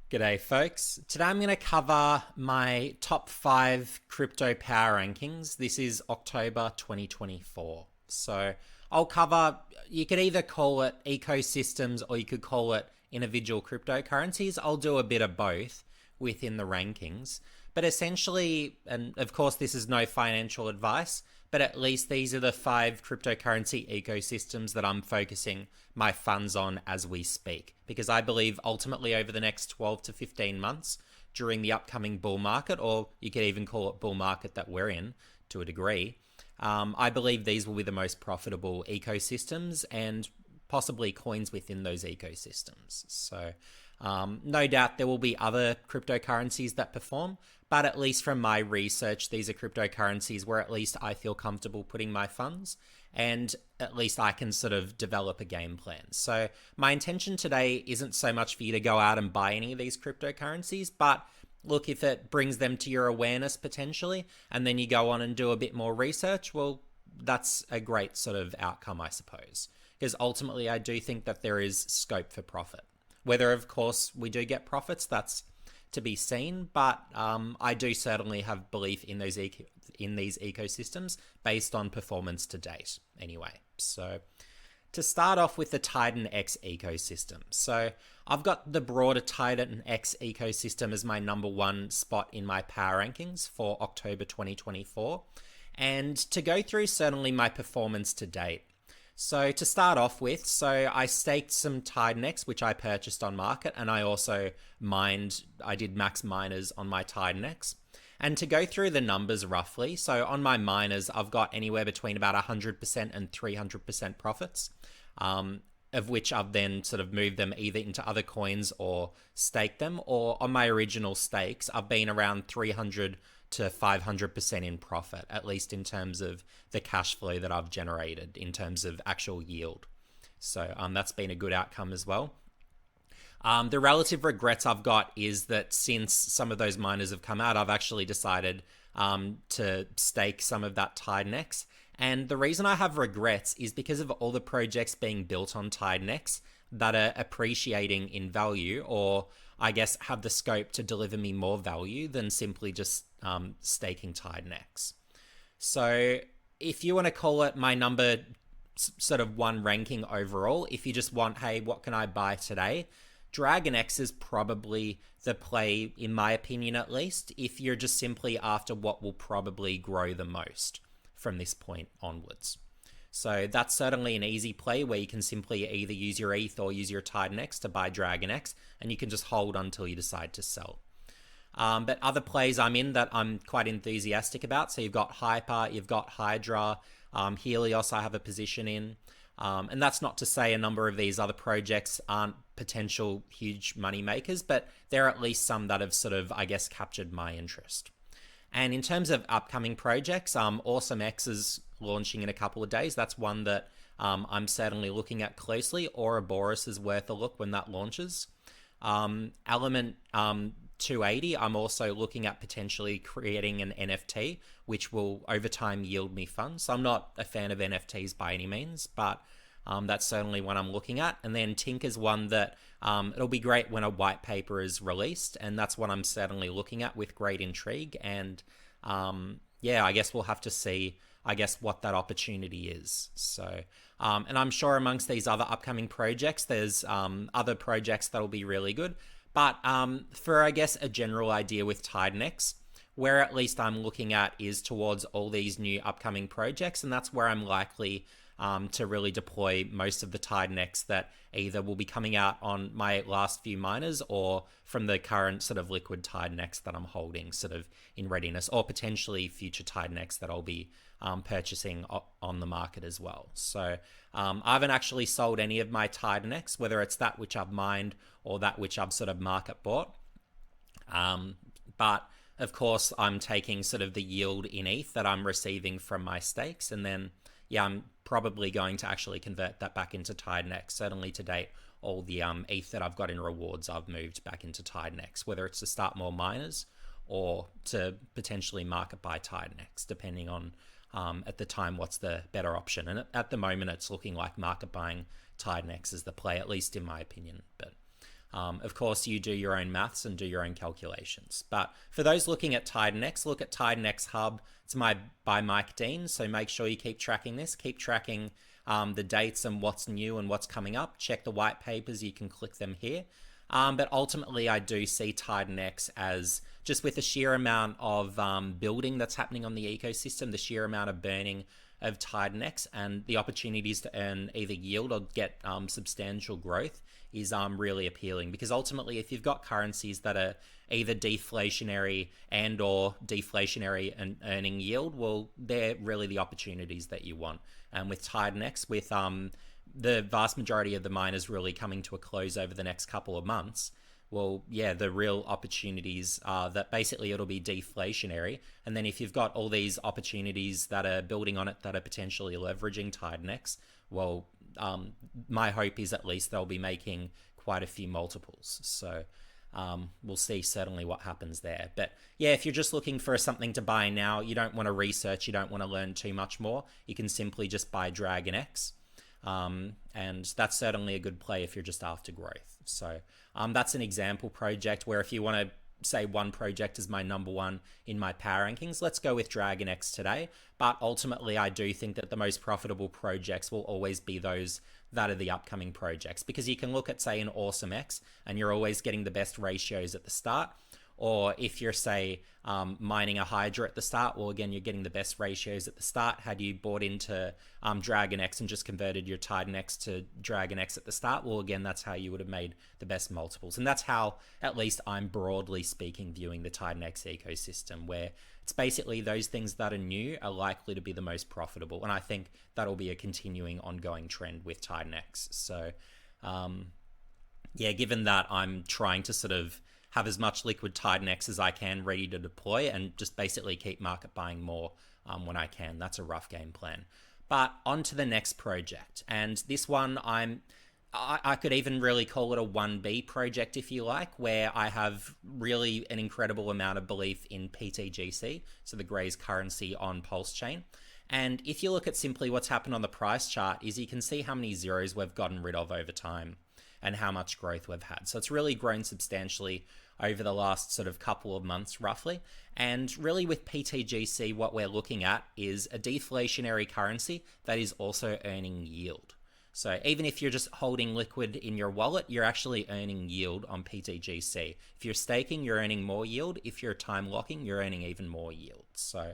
G'day, folks. Today I'm going to cover my top 5 crypto power rankings. This is October 2024. So I'll cover, you could either call it ecosystems or you could call it individual cryptocurrencies. I'll do a bit of both within the rankings. But essentially, and of course, this is no financial advice, but at least these are the 5 cryptocurrency ecosystems that I'm focusing my funds on as we speak. Because I believe ultimately over the next 12 to 15 months during the upcoming bull market, or you could even call it bull market that we're in to a degree, I believe these will be the most profitable ecosystems and possibly coins within those ecosystems. So no doubt there will be other cryptocurrencies that perform, but at least from my research, these are cryptocurrencies where at least I feel comfortable putting my funds, and at least I can sort of develop a game plan. So my intention today isn't so much for you to go out and buy any of these cryptocurrencies, but look, if it brings them to your awareness potentially, and then you go on and do a bit more research, well, that's a great sort of outcome, I suppose. Because ultimately, I do think that there is scope for profit. Whether, of course, we do get profits, that's to be seen. But I do certainly have belief in those in these ecosystems based on performance to date. Anyway, so to start off with the Titan X ecosystem. So I've got the broader Titan X ecosystem as my number one spot in my power rankings for October 2024. And to go through certainly my performance to date. So to start off with, so I staked some Titan X, which I purchased on market, and I also I did max miners on my Titan X. And to go through the numbers roughly, so on my miners, I've got anywhere between about 100% and 300% profits, of which I've then sort of moved them either into other coins or staked them, or on my original stakes, I've been around 300 to 500% in profit, at least in terms of the cash flow that I've generated in terms of actual yield. So that's been a good outcome as well. The relative regrets I've got is that since some of those miners have come out, I've actually decided to stake some of that Titan X. And the reason I have regrets is because of all the projects being built on Titan X that are appreciating in value, or I guess have the scope to deliver me more value than simply just staking Titan X. So if you want to call it my number sort of one ranking overall, if you just want, hey, what can I buy today? Dragon X is probably the play, in my opinion at least, if you're just simply after what will probably grow the most from this point onwards. So that's certainly an easy play where you can simply either use your ETH or use your Titan X to buy Dragon X, and you can just hold until you decide to sell. But other plays I'm in that I'm quite enthusiastic about. So you've got Hyper, you've got Hydra, Helios I have a position in. And that's not to say a number of these other projects aren't potential huge money makers, but there are at least some that have sort of, I guess, captured my interest. And in terms of upcoming projects, Awesome X is launching in a couple of days. That's one that I'm certainly looking at closely. Ouroboros is worth a look when that launches. Element 280, I'm also looking at potentially creating an NFT, which will over time yield me funds. So I'm not a fan of NFTs by any means, but that's certainly one I'm looking at. And then Tink is one that it'll be great when a white paper is released, and that's what I'm certainly looking at with great intrigue. And yeah, I guess we'll have to see, I guess, what that opportunity is. So, and I'm sure amongst these other upcoming projects, there's other projects that'll be really good. But for, I guess, a general idea with Titan X, where at least I'm looking at is towards all these new upcoming projects, and that's where I'm likely to really deploy most of the Titan X that either will be coming out on my last few miners or from the current sort of liquid Titan X that I'm holding sort of in readiness, or potentially future Titan X that I'll be purchasing on the market as well. So I haven't actually sold any of my Titan X, whether it's that which I've mined or that which I've sort of market bought. But of course, I'm taking sort of the yield in ETH that I'm receiving from my stakes, and then yeah, I'm probably going to actually convert that back into Titan X. Certainly to date, all the ETH that I've got in rewards, I've moved back into Titan X, whether it's to start more miners or to potentially market buy Titan X, depending on at the time what's the better option. And at the moment, it's looking like market buying Titan X is the play, at least in my opinion. But Of course, you do your own maths and do your own calculations. But for those looking at TitanX, look at TitanX Hub. It's by Mike Dean. So make sure you keep tracking this. Keep tracking the dates and what's new and what's coming up. Check the white papers. You can click them here. But ultimately, I do see TitanX as just with the sheer amount of building that's happening on the ecosystem, the sheer amount of burning of TitanX, and the opportunities to earn either yield or get substantial growth is really appealing. Because ultimately, if you've got currencies that are either deflationary and or deflationary and earning yield, well, they're really the opportunities that you want. And with TitanX, with the vast majority of the miners really coming to a close over the next couple of months, well, yeah, the real opportunities are that basically it'll be deflationary. And then if you've got all these opportunities that are building on it that are potentially leveraging TitanX, well, my hope is at least they'll be making quite a few multiples. So we'll see certainly what happens there. But yeah, if you're just looking for something to buy now, you don't want to research, you don't want to learn too much more, you can simply just buy DragonX. And that's certainly a good play if you're just after growth. So that's an example project where if you want to say one project is my number one in my power rankings, let's go with DragonX today. But ultimately, I do think that the most profitable projects will always be those that are the upcoming projects, because you can look at, say, an AwesomeX and you're always getting the best ratios at the start. Or if you're, say, mining a Hydra at the start, well, again, you're getting the best ratios at the start. Had you bought into DragonX and just converted your TitanX to DragonX at the start, well, again, that's how you would have made the best multiples. And that's how, at least I'm broadly speaking, viewing the TitanX ecosystem, where it's basically those things that are new are likely to be the most profitable. And I think that'll be a continuing ongoing trend with TitanX. So, yeah, given that I'm trying to sort of have as much liquid TitanX as I can ready to deploy and just basically keep market buying more when I can. That's a rough game plan. But on to the next project. And this one, I could even really call it a 1B project if you like, where I have really an incredible amount of belief in PTGC, so the Gray's currency on Pulse Chain. And if you look at simply what's happened on the price chart, is you can see how many zeros we've gotten rid of over time and how much growth we've had. So it's really grown substantially over the last sort of couple of months roughly. And really with PTGC, what we're looking at is a deflationary currency that is also earning yield. So even if you're just holding liquid in your wallet, you're actually earning yield on PTGC. If you're staking, you're earning more yield. If you're time locking, you're earning even more yield. So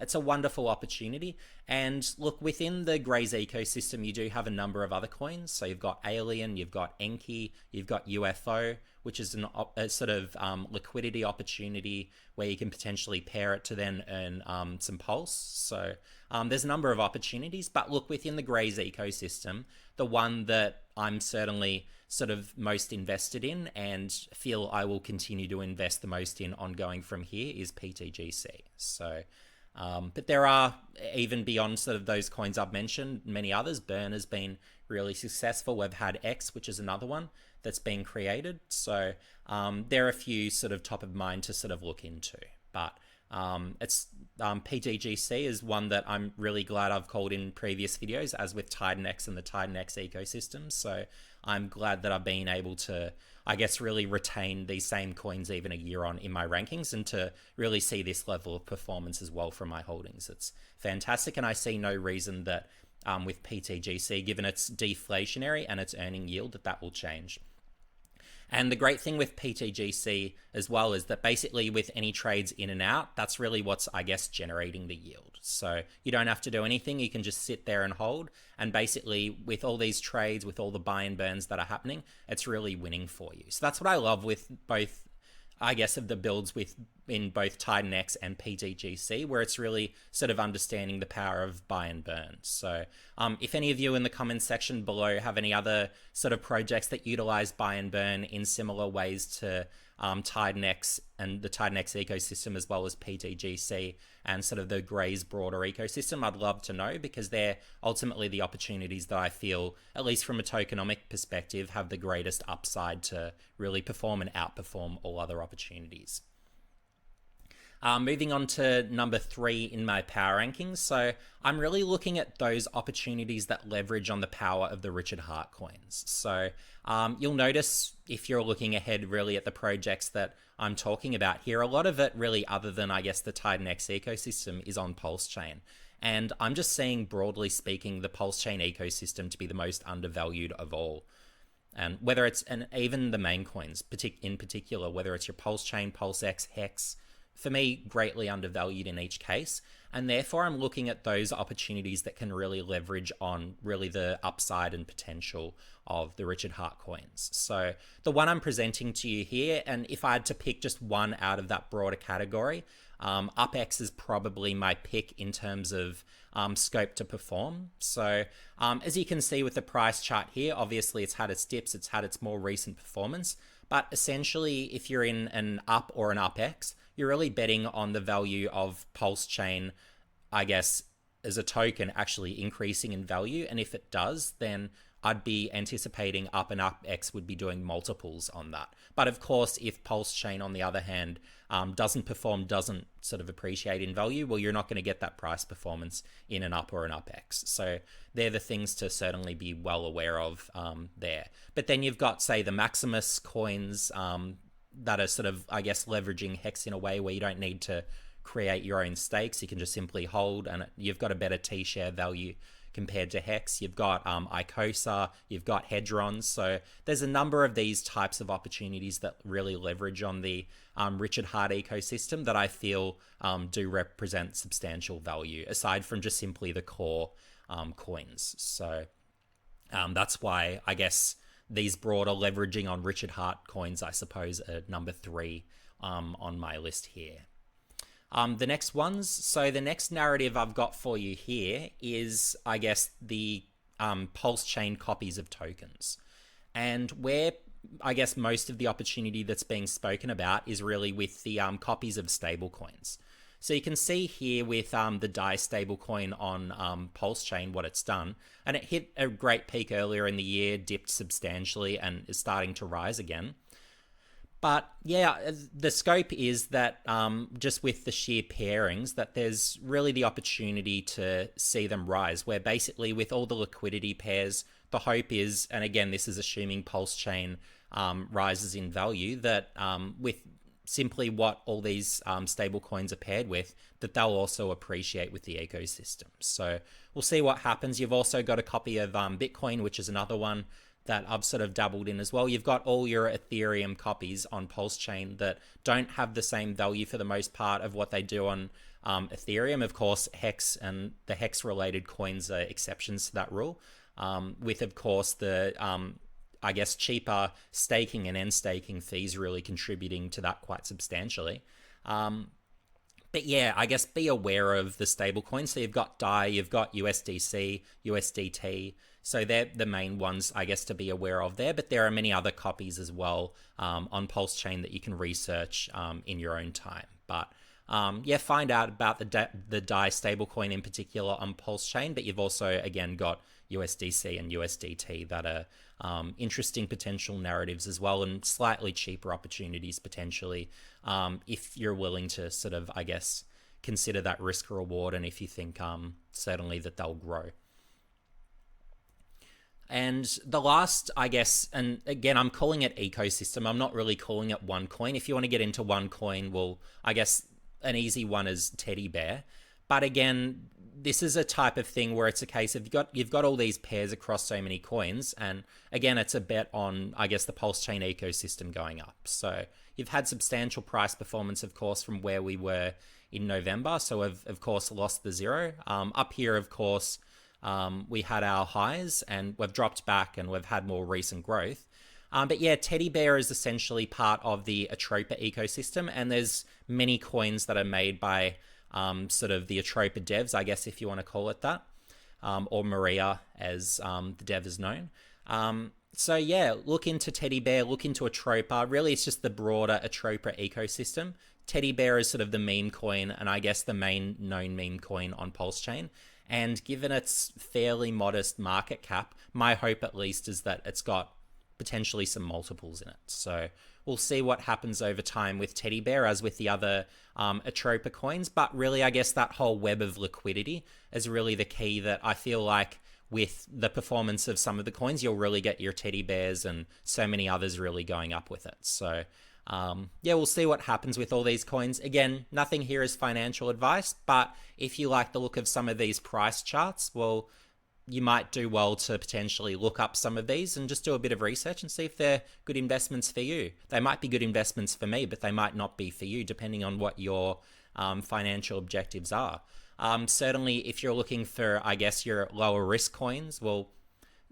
it's a wonderful opportunity. And look, within the Grays ecosystem, you do have a number of other coins. So you've got Alien, you've got Enki, you've got UFO, which is a sort of liquidity opportunity where you can potentially pair it to then earn some pulse. So there's a number of opportunities. But look, within the Grays ecosystem, the one that I'm certainly sort of most invested in and feel I will continue to invest the most in ongoing from here is PTGC. So but there are, even beyond sort of those coins I've mentioned, many others. Burn has been really successful. We've had X, which is another one that's been created. So there are a few sort of top of mind to sort of look into. But it's PTGC is one that I'm really glad I've called in previous videos, as with TitanX and the TitanX ecosystem. So I'm glad that I've been able to, I guess, really retain these same coins even a year on in my rankings, and to really see this level of performance as well from my holdings. It's fantastic, and I see no reason that with PTGC, given it's deflationary and it's earning yield, that will change. And the great thing with PTGC as well is that basically with any trades in and out, that's really what's, I guess, generating the yield. So you don't have to do anything. You can just sit there and hold. And basically with all these trades, with all the buy and burns that are happening, it's really winning for you. So that's what I love with both, I guess, of the builds in both TitanX and PTGC, where it's really sort of understanding the power of buy and burn. So if any of you in the comments section below have any other sort of projects that utilize buy and burn in similar ways to TitanX and the TitanX ecosystem, as well as PTGC and sort of the Grays broader ecosystem, I'd love to know, because they're ultimately the opportunities that I feel, at least from a tokenomic perspective, have the greatest upside to really perform and outperform all other opportunities. Moving on to number 3 in my power rankings. So I'm really looking at those opportunities that leverage on the power of the Richard Hart coins. So you'll notice if you're looking ahead really at the projects that I'm talking about here, a lot of it really, other than I guess the Titan X ecosystem, is on Pulse Chain. And I'm just seeing, broadly speaking, the Pulse Chain ecosystem to be the most undervalued of all. And whether it's, and even the main coins in particular, whether it's your Pulse Chain, Pulse X, Hex, for me, greatly undervalued in each case. And therefore, I'm looking at those opportunities that can really leverage on really the upside and potential of the Richard Hart coins. So the one I'm presenting to you here, and if I had to pick just one out of that broader category, UpX is probably my pick in terms of scope to perform. So as you can see with the price chart here, obviously it's had its dips, it's had its more recent performance. But essentially, if you're in an up or an UpX, you're really betting on the value of Pulse Chain, I guess, as a token actually increasing in value. And if it does, then I'd be anticipating up and UpX would be doing multiples on that. But of course, if Pulse Chain, on the other hand, doesn't perform, doesn't sort of appreciate in value, well, you're not going to get that price performance in an up or an UpX. So they're the things to certainly be well aware of there. But then you've got, say, the Maximus coins that are sort of, I guess, leveraging Hex in a way where you don't need to create your own stakes. You can just simply hold, and you've got a better T-share value compared to Hex. You've got Icosa, you've got Hedrons. So there's a number of these types of opportunities that really leverage on the Richard Hart ecosystem that I feel do represent substantial value, aside from just simply the core coins. So that's why I guess these broader leveraging on Richard Hart coins, I suppose, are number 3 on my list here. The next ones, so the next narrative I've got for you here is, I guess, the Pulse Chain copies of tokens. And where, I guess, most of the opportunity that's being spoken about is really with the copies of stablecoins. So you can see here with the DAI stablecoin on Pulse Chain what it's done. And it hit a great peak earlier in the year, dipped substantially, and is starting to rise again. But yeah, the scope is that just with the sheer pairings, that there's really the opportunity to see them rise, where basically with all the liquidity pairs, the hope is, and again, this is assuming Pulse Chain rises in value, that with simply what all these stable coins are paired with, that they'll also appreciate with the ecosystem. So we'll see what happens. You've also got a copy of Bitcoin, which is another one that I've sort of dabbled in as well. You've got all your Ethereum copies on Pulse Chain that don't have the same value for the most part of what they do on Ethereum. Of course, Hex and the Hex related coins are exceptions to that rule, with, of course, the I guess cheaper staking and end staking fees really contributing to that quite substantially. But yeah, I guess be aware of the stable coins. So you've got DAI, you've got USDC, USDT. So they're the main ones, I guess, to be aware of there. But there are many other copies as well on Pulse Chain that you can research in your own time. But yeah, find out about the DAI stablecoin in particular on Pulse Chain. But you've also, again, got USDC and USDT that are interesting potential narratives as well, and slightly cheaper opportunities potentially if you're willing to sort of, I guess, consider that risk reward, and if you think certainly that they'll grow. And the last, I guess, and again, I'm calling it ecosystem. I'm not really calling it one coin. If you want to get into one coin, well, I guess an easy one is Teddy Bear. But again, this is a type of thing where it's a case of you've got all these pairs across so many coins. And again, it's a bet on, I guess, the Pulse Chain ecosystem going up. So you've had substantial price performance, of course, from where we were in November. So we've, of course, lost the zero. Up here, of course, we had our highs and we've dropped back and we've had more recent growth. But yeah, Teddy Bear is essentially part of the Atropa ecosystem, and there's many coins that are made by sort of the Atropa devs, I guess, if you want to call it that, or Maria as the dev is known. So yeah, look into Teddy Bear, look into Atropa. Really, it's just the broader Atropa ecosystem. Teddy Bear is sort of the meme coin, and I guess the main known meme coin on Pulse Chain. And given its fairly modest market cap, my hope at least is that it's got potentially some multiples in it. So we'll see what happens over time with Teddy Bear as with the other Atropa coins. But really, I guess that whole web of liquidity is really the key that I feel like with the performance of some of the coins, you'll really get your Teddy Bears and so many others really going up with it. So yeah, we'll see what happens with all these coins. Again, nothing here is financial advice, but if you like the look of some of these price charts, well, you might do well to potentially look up some of these and just do a bit of research and see if they're good investments for you. They might be good investments for me, but they might not be for you, depending on what your financial objectives are. Certainly, if you're looking for, I guess, your lower risk coins, well,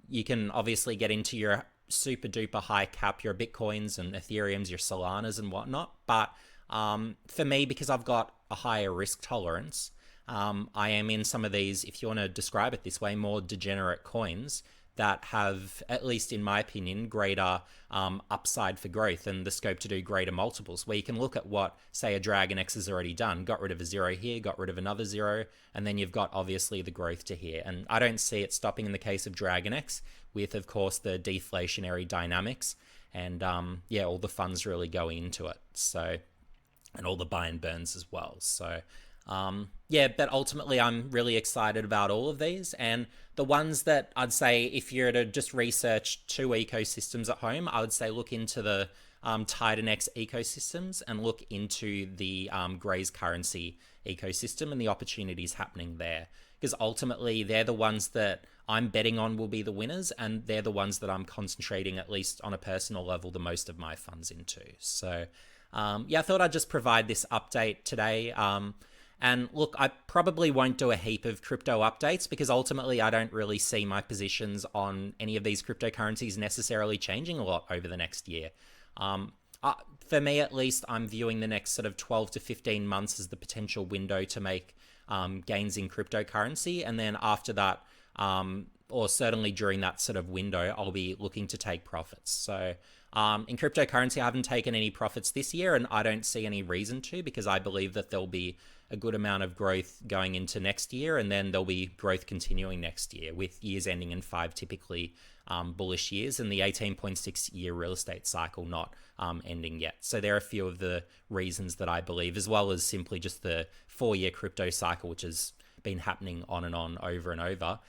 you can obviously get into your super duper high cap, your Bitcoins and Ethereums, your Solanas and whatnot. But for me, because I've got a higher risk tolerance, I am in some of these, if you want to describe it this way, more degenerate coins that have, at least in my opinion, greater upside for growth and the scope to do greater multiples, where you can look at what, say, a Dragon X has already done. Got rid of a zero here, got rid of another zero, and then you've got obviously the growth to here. And I don't see it stopping in the case of Dragon X with, of course, the deflationary dynamics and yeah, all the funds really going into it. So, and all the buy and burns as well. So yeah, but ultimately I'm really excited about all of these, and the ones that I'd say if you're to just research two ecosystems at home, I would say look into the Titan X ecosystems and look into the Graze currency ecosystem and the opportunities happening there, because ultimately they're the ones that I'm betting on will be the winners, and they're the ones that I'm concentrating, at least on a personal level, the most of my funds into. So yeah, I thought I'd just provide this update today. And look, I probably won't do a heap of crypto updates because ultimately I don't really see my positions on any of these cryptocurrencies necessarily changing a lot over the next year. For me, at least, I'm viewing the next sort of 12 to 15 months as the potential window to make gains in cryptocurrency. And then after that, or certainly during that sort of window, I'll be looking to take profits. So in cryptocurrency, I haven't taken any profits this year, and I don't see any reason to, because I believe that there'll be a good amount of growth going into next year, and then there'll be growth continuing next year, with years ending in 5 typically bullish years, and the 18.6 year real estate cycle not ending yet. So there are a few of the reasons that I believe, as well as simply just the 4-year crypto cycle, which has been happening on and on over and over.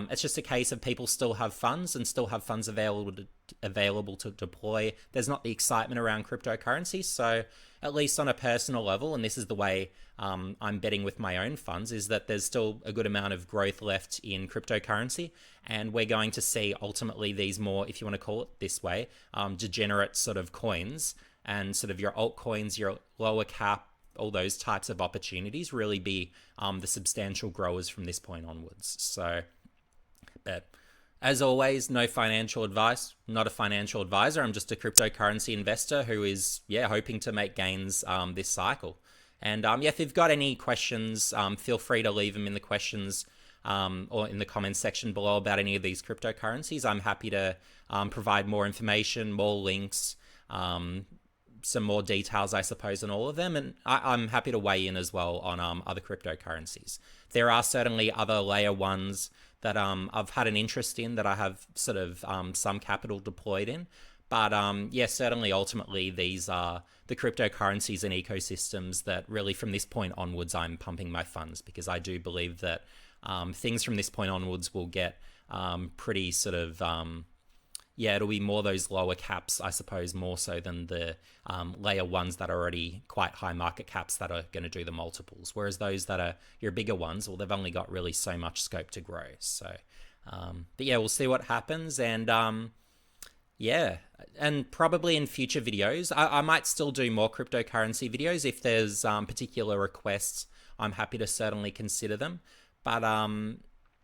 It's just a case of people still have funds and still have funds available to deploy. There's not the excitement around cryptocurrency. So at least on a personal level, and this is the way I'm betting with my own funds, is that there's still a good amount of growth left in cryptocurrency. And we're going to see ultimately these more, if you want to call it this way, degenerate sort of coins and sort of your altcoins, your lower cap, all those types of opportunities really be the substantial growers from this point onwards. So, but as always, no financial advice, not a financial advisor. I'm just a cryptocurrency investor who is, yeah, hoping to make gains this cycle. And yeah, if you've got any questions, feel free to leave them in the questions or in the comments section below about any of these cryptocurrencies. I'm happy to provide more information, more links, some more details, I suppose, on all of them. And I'm happy to weigh in as well on other cryptocurrencies. There are certainly other layer ones that I've had an interest in, that I have sort of some capital deployed in. But yeah, certainly ultimately these are the cryptocurrencies and ecosystems that really from this point onwards I'm pumping my funds, because I do believe that things from this point onwards will get pretty sort of yeah, it'll be more those lower caps, I suppose, more so than the layer ones that are already quite high market caps that are going to do the multiples. Whereas those that are your bigger ones, well, they've only got really so much scope to grow. So, but yeah, we'll see what happens. And yeah, and probably in future videos, I might still do more cryptocurrency videos. If there's particular requests, I'm happy to certainly consider them. But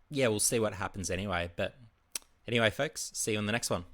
yeah, we'll see what happens anyway. But anyway, folks, see you on the next one.